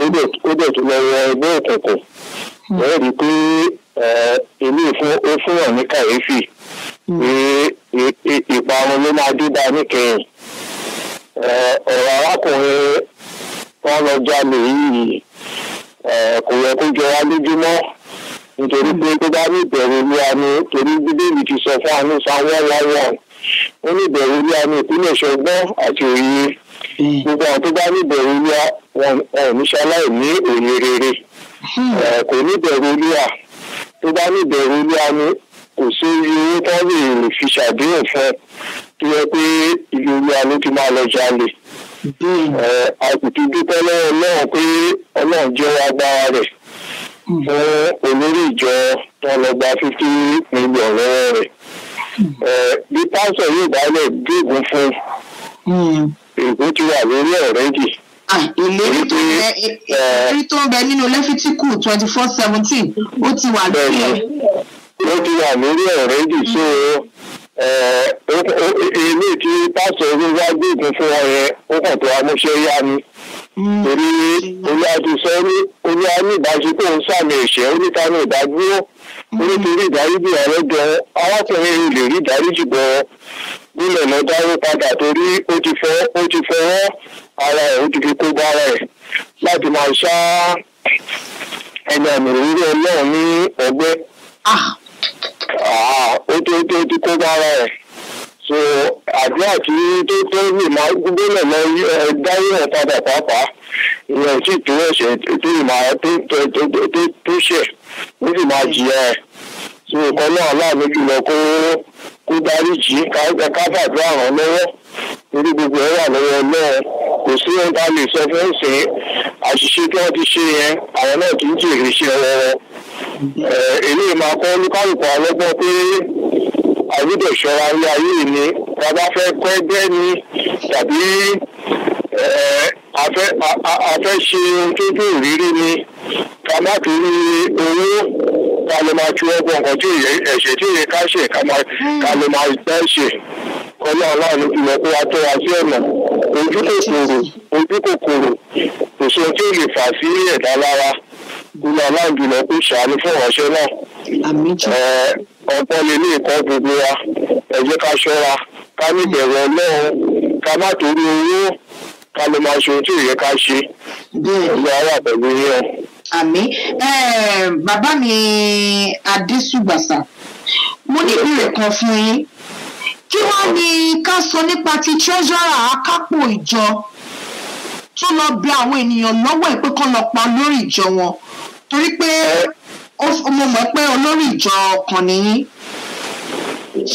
ó dẹ̀ tó lọ́wọ́ ẹgbẹ́ òkùnkùn wọ́n rí i pé ilé ó fún wọn ní kàyéfì pé ìparun ló máa dé bá níkẹyìn. Ọ̀rọ̀ arákùnrin wọn lọ jalè yìí kò yẹ kó jọ wá lójúmọ́ nítorí pé tó bá ní ìbẹ̀rù Olúwa ni torí Bíbélì ti sọ fún àánú sáwọn wáwọ̀ ó ní ìbẹ̀rù Olúwa ní ìpínlẹ̀ ṣọgbọ́n àti òye gbogbo àwọn tó bá ní ìbẹ̀rù Olúwa wọn ò ní ṣaláì ní òye rere kò ní ìbẹ̀rù Olúwa tó bá ní ìbẹ̀rù Olúwa ni kò sí owó tó lè fi ṣàdéhùn fún tó yẹ pé ìlú Olúwa ló ti máa lọ jalè. Àtìtì dúpẹ́ lọ́wọ́ Ọlọ́run pé Ọlọ́run jẹ́ agbára rẹ̀ fún olórí ìjọ tó lọ gba 50 million lọ́wọ́ rẹ̀. Bí pásọ̀ yóò bá lẹ̀ gbégun fún èkó ti wà lórí ọ̀rẹ́dì. Ìlérí tó ń bẹ nínú Lẹ́fítíkù 24:17 ó ti wà lórí ẹ̀. Ó ti wà lórí ọ̀rẹ́dì so ilé tí pásọ̀ orí wá gbégun fún wọn yẹn ó kàn tó amúṣẹ́ yá ni. Torí Olúwa ti sọ ní Olúwa ní ìbáṣepọ̀ ń sàmì ẹ̀ṣẹ̀ ó níta ní ìdádúró nítorí ìdáríjì ọ̀rẹ́ gan arákùnrin lè rí ìdáríjì bọ̀ nílẹ̀ lọ dáwó padà torí ó ti fọwọ́ ara ẹ̀ ó ti fi kó bára ẹ̀ láti máa ṣá ẹni àmì ìrírí Ọlọ́run ní ọgbẹ́. Ó ti kó bára ẹ̀. So àdúrà tí tó lè máa gbólẹ̀ lọ dáwó ẹ̀ padà pàápàá ìyẹn sì tó ẹ̀ṣẹ̀ tó máa tó ṣẹ̀ ó sì máa jìyà ẹ̀. So ìkan náà láàmú jùlọ kó dáríjì ká fàdúrà ràn lọ́wọ́ torí gbogbo ẹ̀ wà lọ́wọ́ Ọlọ́run kò sí ohun tá a lè sọ fún ìsìn àṣìṣe tí wọ́n ti ṣe yẹn àwọn náà kì í jèrè iṣẹ́ ọwọ́ wọn. Eléyìí máa kọ́ olúkálùkù alọ́gbọ́n pé àgbẹ̀dẹ̀ ṣọ́ra ilé ayé ni bàbá fẹ́ kọ́ ẹgbẹ́ ni tàbí a fẹ́ ṣe ohun tó dùn rírí ni ká má torí owó ká lè máa tú ọgbọ́n nǹkan tí ẹ̀ṣẹ̀ tí èyí ká ṣe ká lè máa dá ṣe kọ́lá aláàánú jùlọ kó wá tó wá sí ọ̀nà ojú kòkòrò kò sí ohun tí ó lè fà sí ẹ̀dá lára kọ́lá aláàánú jùlọ kó ṣàánú fún ọ̀ṣẹ́ náà. Ọ̀pọ̀ lè ní ìkọ́ gbogbo wa ẹ jẹ́ ká ṣọ́ra ká ní ìbẹ̀rù Ọlọ́run ká má torí owó ká lè máa ṣe ohun tí èyí ká ṣe ọjọ́ ara pẹ̀lú yín. Àmín. Bàbá mi Adésùgbàsà mo ní ìbéèrè kan fún yín kí wọ́n ní ká sọ nípa ti treasurer akápò ìjọ tó lọ bẹ àwọn ènìyàn lọ́wọ́ ẹ̀ pé kán lọ pa olórí ìjọ wọn torí pé mo mọ̀ pé olórí ìjọ kan nìyí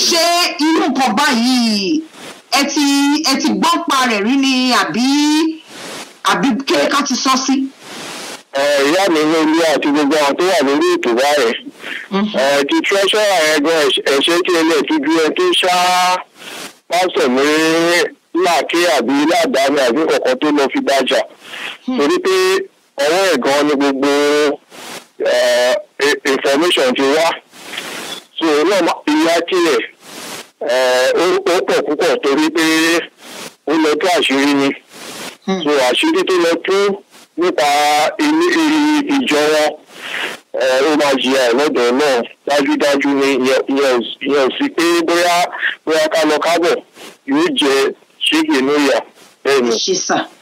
ṣé irú nǹkan báyìí ẹ ti gbọ́ pa rẹ̀ rí ni àbí àbí kéré ká ti sọ sí. Ìyá mi ní ilé àti gbogbo àwọn tó wà lórí ètò báyìí. Ti treasurer ẹgbẹ́ ẹ̀ṣẹ́ tí ilé ti bí ẹ tó ṣá pásọ̀ ní láàkí àbí ládàáni àbí kọ̀ọ̀kan tó lọ fi bájà. Torí pé ọwọ́ ẹ̀gan ni gbogbo information ti wá. So náà ìyá tiẹ̀ ó pọ̀ púpọ̀ torí pé ó lọ tó àṣírí ni. So àṣírí tó lọ tó nípa ìjọ wọn ó máa jìyà lọ́dọ̀ náà dájúdájú ní ìyẹn ò sí pé bóyá ká lọ kábọ̀ yóò jẹ ṣéèkì níyà bẹ́ẹ̀ ni.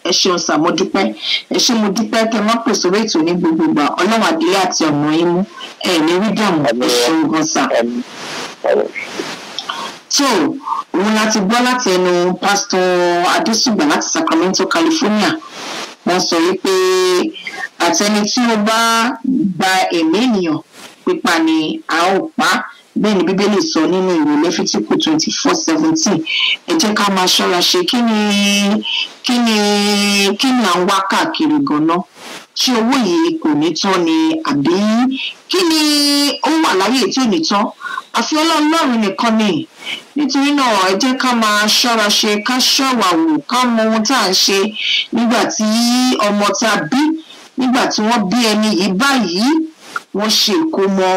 ẹ ṣeun sà mo dúpẹ́ mo dúpẹ́ kẹ́ má pèsè orí ètò ní gbogbo ìgbà ọlọ́run àdílé àti ọ̀nà yín mú ní rí dààmú ẹ ṣeun gan sà. So òun láti gbọ́ láti ẹnu pásítọ̀ Adésùgbà láti Sacramento, California. Wọ́n sọ wípé àtẹni tí ó bá gba ẹ̀mí ènìyàn pípa ni a ó pa bẹ́ẹ̀ ni Bíbélì sọ nínú ìwé Léfítíkù 24:17. Ẹ jẹ́ ká máa ṣọ́ra ṣe kí ni à ń wá káàkiri gan-an. Ṣé owó yìí kò ní tán ni àbí kí ni ó wà láyé tí ò ní tán? Àfi Ọlọ́run nìkan ni. Nítorí náà ẹ jẹ́ ká máa ṣọ́ra ṣe ká ṣọ́wà wò ká mọ ohun tá à ń ṣe nígbà tí ọmọ tá a bí nígbà tí wọ́n bí ẹni yìí báyìí wọ́n ṣe ìkómọ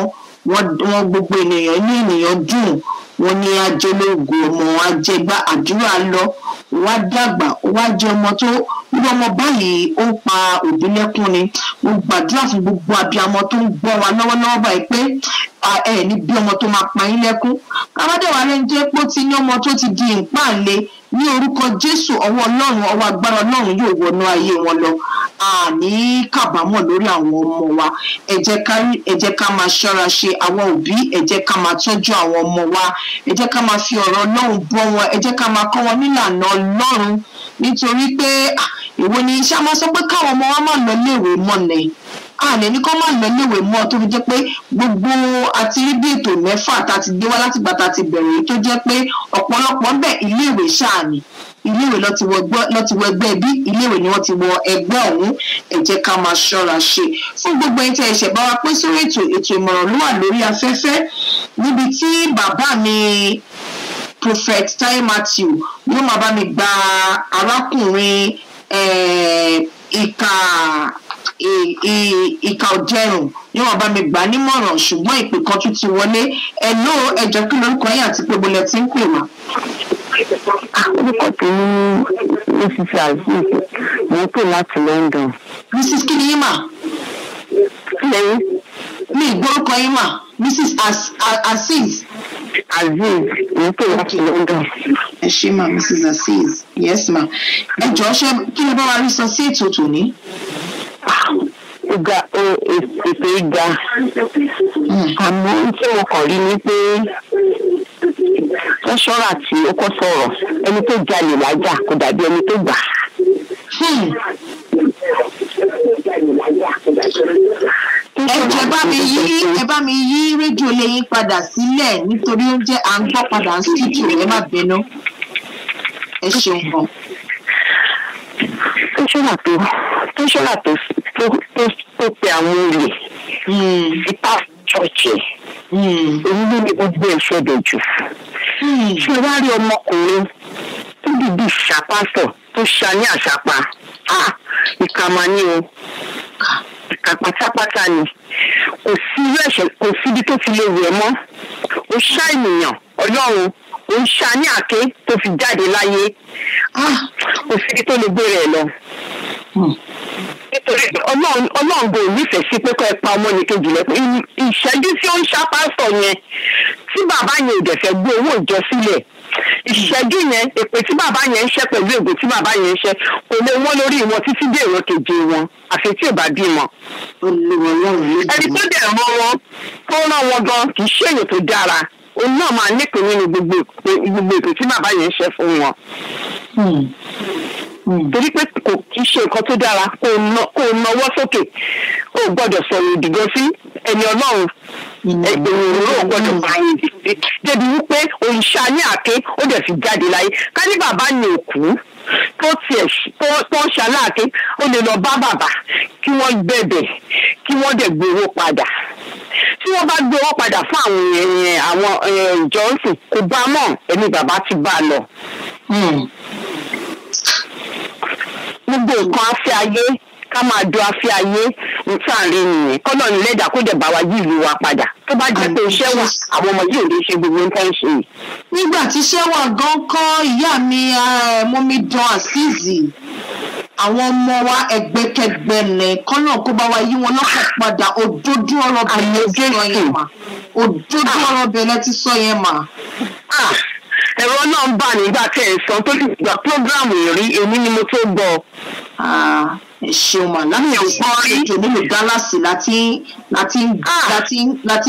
wọ́n gbogbo ènìyàn ní ènìyàn dùn wọ́n ní ajọlógo ọmọ ajẹgbá àdúrà lọ wá dàgbà wá jẹ ọmọ tó irú ọmọ báyìí ó ń pa òbí lẹ́kún ni. Mo gbàdúrà fún gbogbo abiyamọ tó ń gbọ́ wa lọ́wọ́lọ́wọ́ báyìí pé ẹ ní bí ọmọ tó máa pa yín lẹ́kún. Káwádẹ́wà rẹ̀ ń jẹ́ pé ó ti ní ọmọ tó ti di ìpáǹle ní orúkọ Jésù ọwọ́ Ọlọ́run ọwọ́ agbára Ọlọ́run yóò wọnú ayé wọn lọ. Àní kábàámọ̀ lórí àwọn ọmọ wa. Ẹ jẹ́ ká máa ṣọ́ra ṣe àwọn òbí ẹ jẹ́ ká máa tọ́jú àwọn ọmọ wa. Ẹ jẹ́ ká máa fi ọ̀rọ̀ Ọlọ́run bọ́ wọn. Ẹ jẹ́ ká máa kọ́ wọn nílànà Ọlọ́run nítorí pé èwo ni iṣẹ́ máa sọ pé káwọn ọmọ wa máa lọ léèwé mọ́ ni. Àlẹ́ ní kọ́ máa lọ léèwé mọ́ tó fi jẹ́ pé gbogbo àti rí bí ètò 6 tá ti gbé wá láti gbà tá ti bẹ̀rẹ̀ tó jẹ́ pé ọ̀pọ̀lọpọ̀ bẹ̀ iléèwé ṣáà ni. Iléèwé ló ti wọ ẹgbẹ́ bí iléèwé ni wọ́n ti wọ ẹgbẹ́ ọ̀hún. Ẹ jẹ́ ká máa ṣọ́ra ṣe fún gbogbo ẹni tí ẹ ṣẹ̀ bá wa pín sórí ètò ìmọ̀ràn ló wà lórí afẹ́fẹ́ níbi tí bàbá mi Prophet Tai Matthew yóò máa bá mi gba arákùnrin ìkà ọ̀jẹ̀rùn yóò máa bá mi gbà nímọ̀ràn ṣùgbọ́n ìpè kan tún ti wọlé. Hello ẹjọ́ kí lórúkọ yín àti pé bolẹ̀ tí ń pè wá. Orúkọ tó ní Mrs. Aziz mo ń pè láti London. Mrs. kí ni yín mà? Lẹ́yìn. Mi ìgbórúkọ yín mà Mrs. Aziz. Aziz mo ń pè láti London. Ẹ ṣé mà Mrs. Aziz. Yes ma. Ẹ jọ̀ọ́ ṣé kí ló bá wa rí sọ sí ètò tòní? Ètò ìgbà àmọ́ tí mo kàn rí ni pé ṣọ́ra tí ó kọ́ sọ̀rọ̀ ẹni tó jalè lájà kò dàbí ẹni tó gbà. Ẹ bá mi yí rédíò lẹ́yìn padà sílẹ̀ nítorí oúnjẹ à ń gbọ́ padà ń studio ẹ má bínú. Ẹ ṣeun kan. Tẹ́sọ́nà tó pe àwọn olè ipa ṣọ́ọ̀ṣì èyí ló ní gbogbo ìṣẹ̀dẹ̀ jù. Ṣé wàá rí ọmọkùnrin tó dìbò ṣàpásọ̀ tó ṣa ní àṣàpá ìkà máa ní o ìkà pátápátá ni kò síbi tó ti lè wẹ̀ mọ́ ó ṣá ènìyàn Ọlọ́run ó ń ṣá ní àké tó fi jáde láyé kò síbi tó lè gbé rẹ̀ lọ. Nítorí Ọlọ́run kò nífẹ̀ẹ́ sí pé kọ́ ẹ pa ọmọ nìkejì lẹ́kọ̀ọ́ ìṣẹ́jú tí ó ń ṣá pásítọ̀ yẹn tí bàbá yẹn ò dẹ̀ fẹ́ gbé owó ìjọ sílẹ̀ ìṣẹ́jú yẹn èpè tí bàbá yẹn ń ṣẹ́ pẹ̀lú ègbè tí bàbá yẹn ń ṣẹ́ kò lè wọ́n lórí wọn títí dé ìran keje wọn àfi tí ò bá bímọ. Ẹni tó dẹ̀ rán wọn tó rán wọn gan kì í ṣe èèyàn tó dára òun náà máa nípìn nínú gbogbo ètò tí bàbá yẹn ń ṣẹ́ fún wọn. torí pé kò kí ṣe nǹkan tó dára kó nawọ́ sókè ó gbọ́dọ̀ sọ̀rọ̀ ìdìgbò sí ẹni Ọlọ́run èrò ò gbọ́dọ̀ báyìí débi wípé òrìṣà ní àké ó dẹ̀ fi jáde láyé ká ní bàbá ní òkú tó ń ṣaláàké ó lè lọ bá bàbá kí wọ́n bẹ̀bẹ̀ kí wọ́n dẹ̀ gbowó padà tí wọ́n bá gbowó padà fún àwọn ìjọsìn kò bá mọ̀ ẹni bàbá ti bá a lọ. Gbogbo nǹkan afẹ́ ayé ká máa do afẹ́ ayé nǹkan nìyẹn kọ́nà ní lẹ́dà kó dẹ̀ bá wa yí ìlú wa padà tó bá jẹ́ pé iṣẹ́ wà àwọn ọmọ yìí ò lè ṣe gbogbo nǹkan ṣe. Nígbà tí iṣẹ́ wà gan kọ́ ìyá mi Mọ́mídán Azeez àwọn ọmọ wa ẹgbẹ́kẹgbẹ́ ní kọ́nà kó bá wa yí wọn lọ́kàn padà òdodo ọ̀rọ̀ bẹ̀rẹ̀ ti sọ yẹn mà òdodo ọ̀rọ̀ bẹ̀rẹ̀ ti sọ yẹn mà. Ẹ̀rọ náà ń bà nígbà tí ẹ̀ sọ tó ti gba prógráàmù rí èmi ni mo tó gbọ́. Ẹ ṣeun mà láti ètò nílùú Dallas láti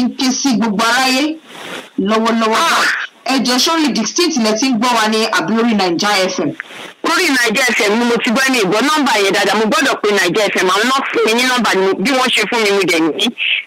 ń ké sí gbogbo aráyé lọ́wọ́lọ́wọ́. Ẹ jẹ́ sórí distinct lẹ ti ń gbọ́ wa ní àbí lórí Naija FM. Lórí Naija FM ni mo ti gbọ́ ní ìgbọ́ nọ́mbà yẹn dáadáa mo gbọ́dọ̀ pé Naija FM àwọn náà fún mi ní nọ́mbà ni bí wọ́n ṣe fún mi mo dẹ̀ ní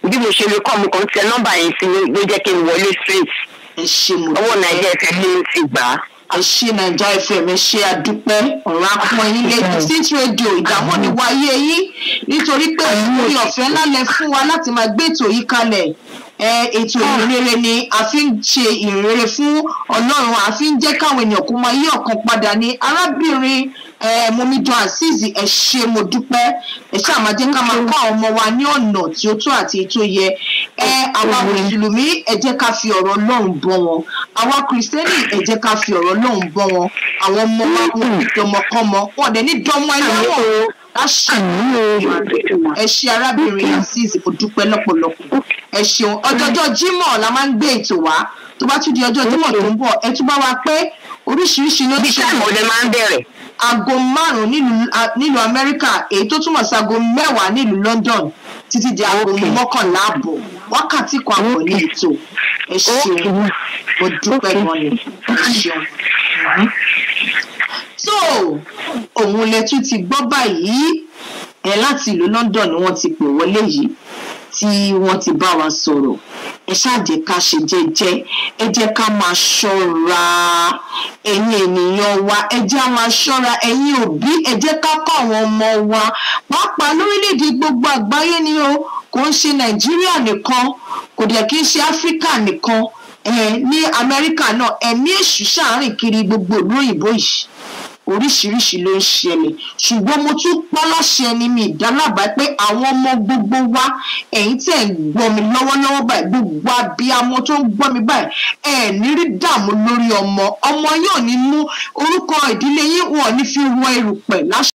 bí mo ṣe lè kọ́ mo kàn tẹ nọ́mbà yẹn sí ló jẹ́ kí n wọlé straight. Ẹ ṣe mo owó Naija FM ni mo ti gbà á. Ẹ ṣe Naija FM ẹ ṣe àdúpẹ́ ọ̀rọ̀ apọ̀ yín lé distinct radio ìdààmú ni wáyé yín nítorí pé orí ọ̀fẹ́ ńlá lẹ fún wa láti máa gbé ètò yìí kalẹ̀. Ètò ìrere ni a fi ń ṣe ìrere fún Ọlọ́run a fi ń jẹ́ káwọn ènìyàn kó máa yí ọkàn padà ní arábìnrin Mọ́mídán Azeez ẹ ṣé mo dúpẹ́ ẹ ṣáà máa jẹ́ ká máa kọ́ àwọn ọmọ wa ní ọ̀nà tí ó tó àti tó yẹ àwa mùsùlùmí ẹ jẹ́ ká fi ọ̀rọ̀ Ọlọ́run bọ́ wọn àwa kìrìsìtẹ́nì ẹ jẹ́ ká fi ọ̀rọ̀ Ọlọ́run bọ́ wọn àwọn ọmọ wa wọn ní dọmọkọmọ wọn dẹ̀ ní dọmọ ẹlẹ́wọ̀n ẹ ṣé arábìnrin Azeez mo dúpẹ́ lọ́pọ̀lọpọ̀ ẹ ṣeun ọjọ́jọ́ Jímọ̀ la máa ń gbé ètò wá tó bá tún di ọjọ́ Jímọ̀ tó ń bọ̀ ẹ tún bá wa pé oríṣiríṣi ló ti ṣe ọdẹ máa ń bẹ̀rẹ̀ aago 5 nílùú Amẹ́ríkà èyí tó túmọ̀ sí aago 10 nílùú London títí di aago 11 ààbọ̀ wákàtí kan àbọ̀ ní ètò ẹ ṣeun mo dúpẹ́ gan ni ẹ ṣeun. So òun lẹ tún ti gbọ́ báyìí láti ìlú London ni wọ́n ti pè wọlé yìí tí wọ́n ti bá wa sọ̀rọ̀ ẹ ṣáàjẹ́ ká ṣe jẹ́jẹ́ ẹ jẹ́ ká máa ṣọ́ra ẹ̀yin ènìyàn wa ẹ jẹ́ á máa ṣọ́ra ẹ̀yin òbí ẹ jẹ́ ká kọ́ àwọn ọmọ wa pàápàá lórílẹ̀‐èdè gbogbo àgbáyé ni o kò ń ṣe Nàìjíríà nìkan kò dẹ̀ kí ń ṣe Áfíríkà nìkan ní Amẹ́ríkà náà ẹ̀mí èṣù ṣàárín kiri gbogbo ìlú òyìnbó yìí oríṣiríṣi ló ń ṣẹlẹ̀ ṣùgbọ́n mo tún pọ́ láṣẹ ni mi ìdálábàá pé àwọn ọmọ gbogbo wa ẹ̀yin tẹ̀ ń gbọ́ mi lọ́wọ́lọ́wọ́ báyìí gbogbo abiyamọ tó ń gbọ́ mi báyìí ní rí dààmú lórí ọmọ yóò ní mú orúkọ ìdílé yín wọ́n ní fi wọ erùpẹ̀ láṣẹ.